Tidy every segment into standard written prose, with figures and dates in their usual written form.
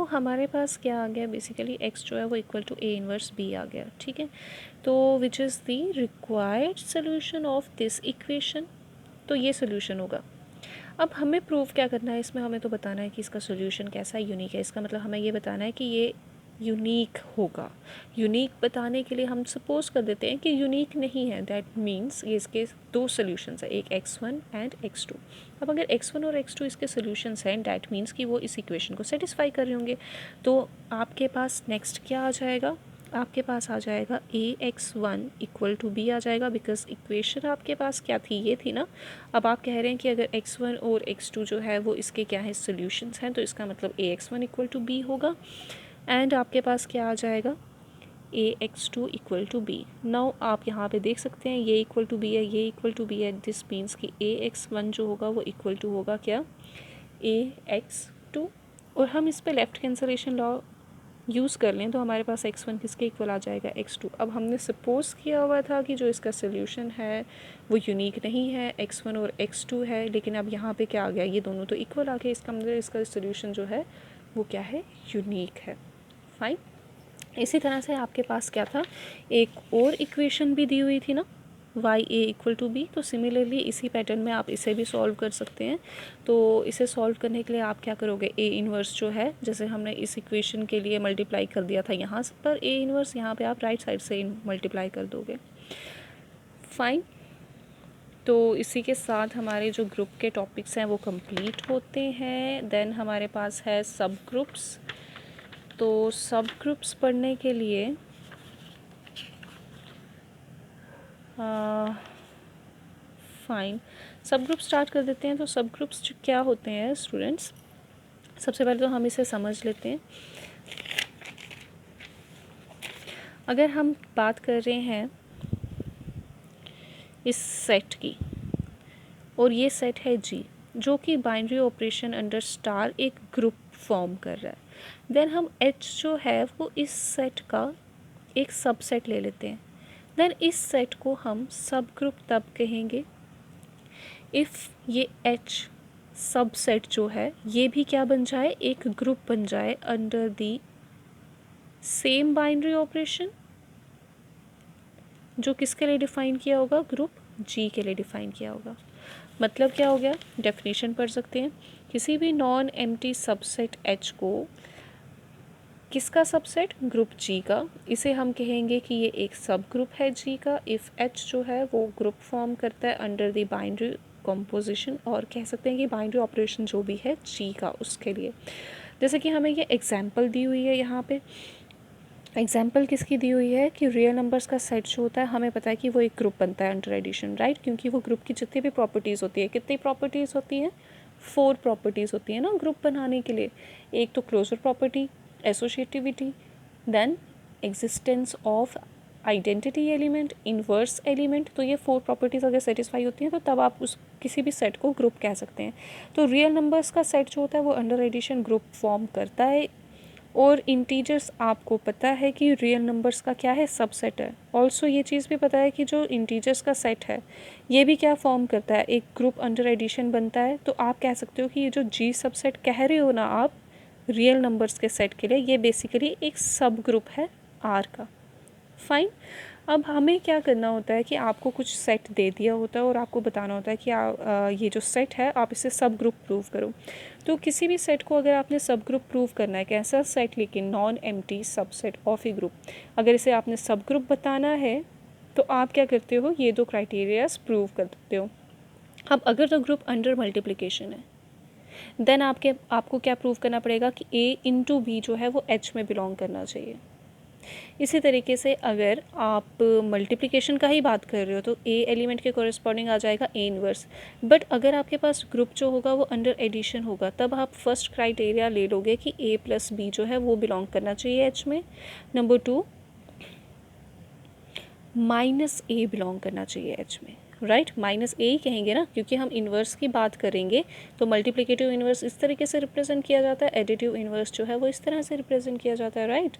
हमारे पास क्या आ गया, बेसिकली x जो है वो equal to a inverse b आ गया, ठीक है। तो which is the required solution of this equation, तो ये सोल्यूशन होगा। अब हमें प्रूव क्या करना है इसमें, हमें तो बताना है कि इसका सोल्यूशन कैसा है, यूनिक है। इसका मतलब हमें ये बताना है कि ये यूनिक होगा। यूनिक बताने के लिए हम सपोज कर देते हैं कि यूनिक नहीं है, दैट मीन्स ये इसके दो सोल्यूशंस है, एक x1 एंड x2। अब अगर x1 और x2 इसके सोल्यूशंस हैं, दैट मीन्स कि वो इस इक्वेशन को सेटिस्फाई कर रहे होंगे। तो आपके पास नेक्स्ट क्या आ जाएगा, आपके पास आ जाएगा ax1 इक्वल टू b आ जाएगा, बिकॉज इक्वेशन आपके पास क्या थी, ये थी ना। अब आप कह रहे हैं कि अगर x1 और x2 जो है वो इसके क्या है, सोल्यूशंस हैं, तो इसका मतलब ax1 इक्वल टू b होगा। एंड आपके पास क्या आ जाएगा, ax2 equal to B. Now आप यहाँ पे देख सकते हैं ये इक्वल टू बी है, ये इक्वल टू बी है, दिस मीन्स कि ax1 जो होगा वो इक्वल टू होगा क्या, ax2। और हम इस पे लेफ़्ट कैंसलेशन लॉ यूज़ कर लें तो हमारे पास x1 किसके इक्वल आ जाएगा, x2। अब हमने सपोज़ किया हुआ था कि जो इसका सोल्यूशन है वो यूनिक नहीं है, x1 और x2 है, लेकिन अब यहाँ पे क्या आ गया, ये दोनों तो इक्वल आ गए, इसका मतलब इसका सोल्यूशन जो है वो क्या है, यूनिक है। फाइन। इसी तरह से आपके पास क्या था, एक और इक्वेशन भी दी हुई थी ना, Y A equal to B. तो सिमिलरली इसी पैटर्न में आप इसे भी सॉल्व कर सकते हैं। तो इसे सॉल्व करने के लिए आप क्या करोगे, ए इनवर्स जो है, जैसे हमने इस इक्वेशन के लिए मल्टीप्लाई कर दिया था यहाँ पर ए इनवर्स, यहाँ पे आप राइट साइड से मल्टीप्लाई कर दोगे। फाइन। तो इसी के साथ हमारे जो ग्रुप के टॉपिक्स हैं वो कंप्लीट होते हैं। देन हमारे पास है सब ग्रुप्स। तो सब ग्रुप्स पढ़ने के लिए फाइन, सब ग्रुप स्टार्ट कर देते हैं। तो सब ग्रुप्स क्या होते हैं स्टूडेंट्स, सबसे पहले तो हम इसे समझ लेते हैं। अगर हम बात कर रहे हैं इस सेट की, और ये सेट है जी, जो कि बाइनरी ऑपरेशन अंडर स्टार एक ग्रुप फॉर्म कर रहा है, देन हम एच जो है वो इस सेट का एक सबसेट ले लेते हैं। देन इस सेट को हम सब ग्रुप तब कहेंगे इफ़ ये एच सबसेट जो है ये भी क्या बन जाए, एक ग्रुप बन जाए under the same binary operation, जो किसके लिए डिफ़ाइन किया होगा, ग्रुप जी के लिए डिफ़ाइन किया होगा। मतलब क्या हो गया, डेफिनेशन पढ़ सकते हैं, किसी भी नॉन एम्प्टी सबसेट एच को, किसका सबसेट, ग्रुप जी का, इसे हम कहेंगे कि ये एक सब ग्रुप है जी का इफ़ एच जो है वो ग्रुप फॉर्म करता है अंडर द बाइनरी कॉम्पोजिशन, और कह सकते हैं कि बाइनरी ऑपरेशन जो भी है जी का उसके लिए। जैसे कि हमें ये एग्जांपल दी हुई है यहाँ पे, एग्जाम्पल किसकी दी हुई है कि रियल नंबर्स का सेट जो होता है हमें पता है कि वो एक ग्रुप बनता है अंडर एडिशन, राइट, क्योंकि वो ग्रुप की जितनी भी प्रॉपर्टीज़ होती है, कितनी प्रॉपर्टीज़ होती हैं, 4 प्रॉपर्टीज़ होती है ना ग्रुप बनाने के लिए। एक तो closure property, associativity, then existence of identity element, inverse element. तो ये 4 प्रॉपर्टीज़ अगर सेटिस्फाई होती हैं तो तब आप उस किसी भी सेट को ग्रुप कह सकते हैं। तो रियल नंबर्स का सेट जो होता है वो अंडर एडिशन ग्रुप फॉर्म करता है। और इंटीजर्स आपको पता है कि रियल नंबर्स का क्या है, सबसेट है। ऑल्सो ये चीज़ भी पता है कि जो इंटीजर्स का सेट है ये भी क्या फॉर्म करता है, एक ग्रुप अंडर एडिशन बनता है। तो आप कह सकते हो कि ये जो जी सबसेट कह रहे हो ना आप रियल नंबर्स के सेट के लिए, ये बेसिकली एक सब ग्रुप है आर का। फाइन। अब हमें क्या करना होता है कि आपको कुछ सेट दे दिया होता है और आपको बताना होता है कि ये जो सेट है आप इसे सब ग्रुप प्रूव करो। तो किसी भी सेट को अगर आपने सब ग्रुप प्रूव करना है, कैसा सेट, लेकिन non empty subset of A group, अगर इसे आपने सब ग्रुप बताना है तो आप क्या करते हो, ये दो क्राइटेरियाज प्रूव कर देते हो। अब अगर तो ग्रुप अंडर मल्टीप्लिकेशन है देन आपको क्या प्रूव करना पड़ेगा कि ए इंटू बी जो है वो एच में बिलोंग करना चाहिए। इसी तरीके से अगर आप मल्टीप्लिकेशन का ही बात कर रहे हो तो ए एलिमेंट के कॉरेस्पॉन्डिंग आ जाएगा ए इनवर्स। बट अगर आपके पास ग्रुप जो होगा वो अंडर एडिशन होगा तब आप फर्स्ट क्राइटेरिया ले लोगे कि ए प्लस बी जो है वो बिलोंग करना चाहिए एच में। नंबर 2 माइनस ए बिलोंग करना चाहिए एच में, राइट, माइनस ए ही कहेंगे ना क्योंकि हम इन्वर्स की बात करेंगे। तो मल्टीप्लिकेटिव इन्वर्स इस तरीके से रिप्रेजेंट किया जाता है, एडिटिव इन्वर्स जो है वो इस तरह से रिप्रेजेंट किया जाता है, राइट।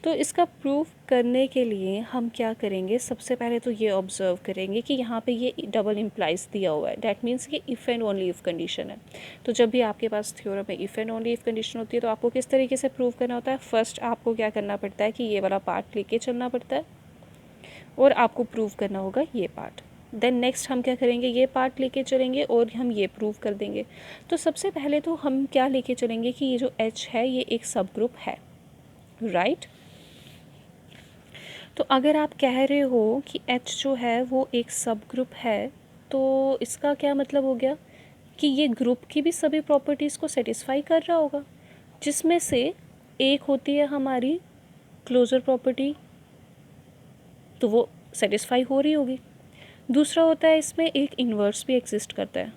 तो इसका प्रूफ करने के लिए हम क्या करेंगे, सबसे पहले तो ये ऑब्ज़र्व करेंगे कि यहाँ पे ये डबल इम्प्लाइज दिया हुआ है, डैट मीन्स कि if and only if condition है। तो जब भी आपके पास थ्योरम में if and only if condition होती है तो आपको किस तरीके से प्रूव करना होता है, फर्स्ट आपको क्या करना पड़ता है कि ये वाला पार्ट लेके चलना पड़ता है और आपको प्रूव करना होगा ये पार्ट। देन नेक्स्ट हम क्या करेंगे, ये पार्ट लेके चलेंगे और हम ये प्रूव कर देंगे। तो सबसे पहले तो हम क्या लेके चलेंगे कि ये जो H है ये एक सब ग्रुप है, राइट। तो अगर आप कह रहे हो कि H जो है वो एक सब ग्रुप है तो इसका क्या मतलब हो गया कि ये ग्रुप की भी सभी प्रॉपर्टीज़ को सेटिस्फाई कर रहा होगा, जिसमें से एक होती है हमारी क्लोजर प्रॉपर्टी, तो वो सेटिस्फाई हो रही होगी। दूसरा होता है इसमें एक इन्वर्स भी एग्जिस्ट करता है।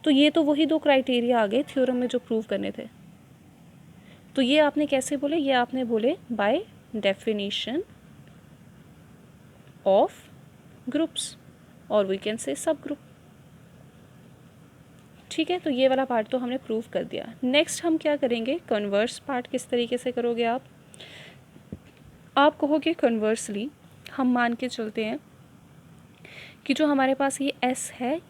तो ये तो वही दो क्राइटेरिया आ गए थ्योरम में जो प्रूव करने थे। तो ये आपने कैसे बोले, ये आपने बोले बाय डेफिनेशन ऑफ ग्रुप्स और वी कैन से सब ग्रुप। ठीक है, तो ये वाला पार्ट तो हमने प्रूव कर दिया। नेक्स्ट हम क्या करेंगे, कन्वर्स पार्ट किस तरीके से करोगे आप कहोगे कन्वर्सली हम मान के चलते हैं कि जो हमारे पास ये S है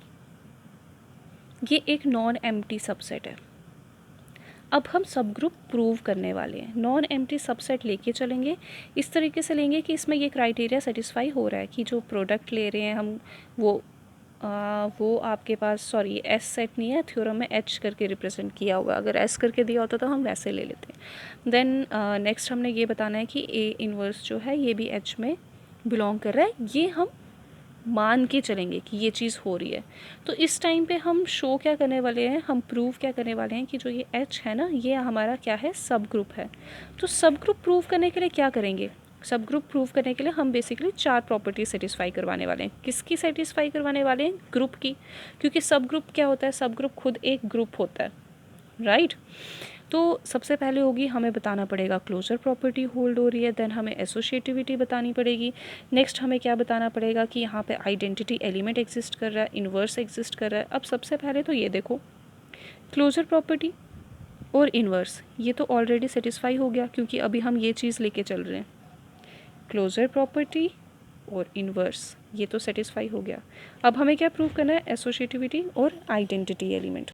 ये एक नॉन एम्प्टी सबसेट है। अब हम सब ग्रुप प्रूव करने वाले हैं, नॉन एम्प्टी सबसेट लेके चलेंगे, इस तरीके से लेंगे कि इसमें ये क्राइटेरिया सेटिस्फाई हो रहा है कि जो प्रोडक्ट ले रहे हैं हम वो आपके पास, सॉरी S सेट नहीं है, थ्योरम में H करके रिप्रेजेंट किया हुआ है, अगर S करके दिया होता तो हम वैसे ले लेते हैं। देन नेक्स्ट हमने ये बताना है कि A इन्वर्स जो है ये भी H में बिलोंग कर रहा है, ये हम मान के चलेंगे कि ये चीज़ हो रही है। तो इस टाइम पे हम शो क्या करने वाले हैं, हम प्रूव क्या करने वाले हैं कि जो ये H है ना ये हमारा क्या है, सब ग्रुप है। तो सब ग्रुप प्रूव करने के लिए क्या करेंगे, सब ग्रुप प्रूव करने के लिए हम बेसिकली 4 प्रॉपर्टी सेटिस्फाई करवाने वाले हैं। किसकी सेटिस्फाई करवाने वाले हैं, ग्रुप की, क्योंकि सब ग्रुप क्या होता है, सब ग्रुप खुद एक ग्रुप होता है, राइट। तो सबसे पहले होगी हमें बताना पड़ेगा क्लोजर प्रॉपर्टी होल्ड हो रही है, देन हमें एसोशिएटिविटी बतानी पड़ेगी। नेक्स्ट हमें क्या बताना पड़ेगा कि यहाँ पे आइडेंटिटी एलिमेंट एग्जिस्ट कर रहा है, इन्वर्स एग्जिस्ट कर रहा है। अब सबसे पहले तो ये देखो क्लोजर प्रॉपर्टी और इन्वर्स ये तो ऑलरेडी सेटिस्फाई हो गया क्योंकि अभी हम ये चीज़ लेके चल रहे हैं, क्लोजर प्रॉपर्टी और इन्वर्स ये तो सेटिस्फाई हो गया। अब हमें क्या प्रूव करना है, एसोशिएटिविटी और आइडेंटिटी एलिमेंट।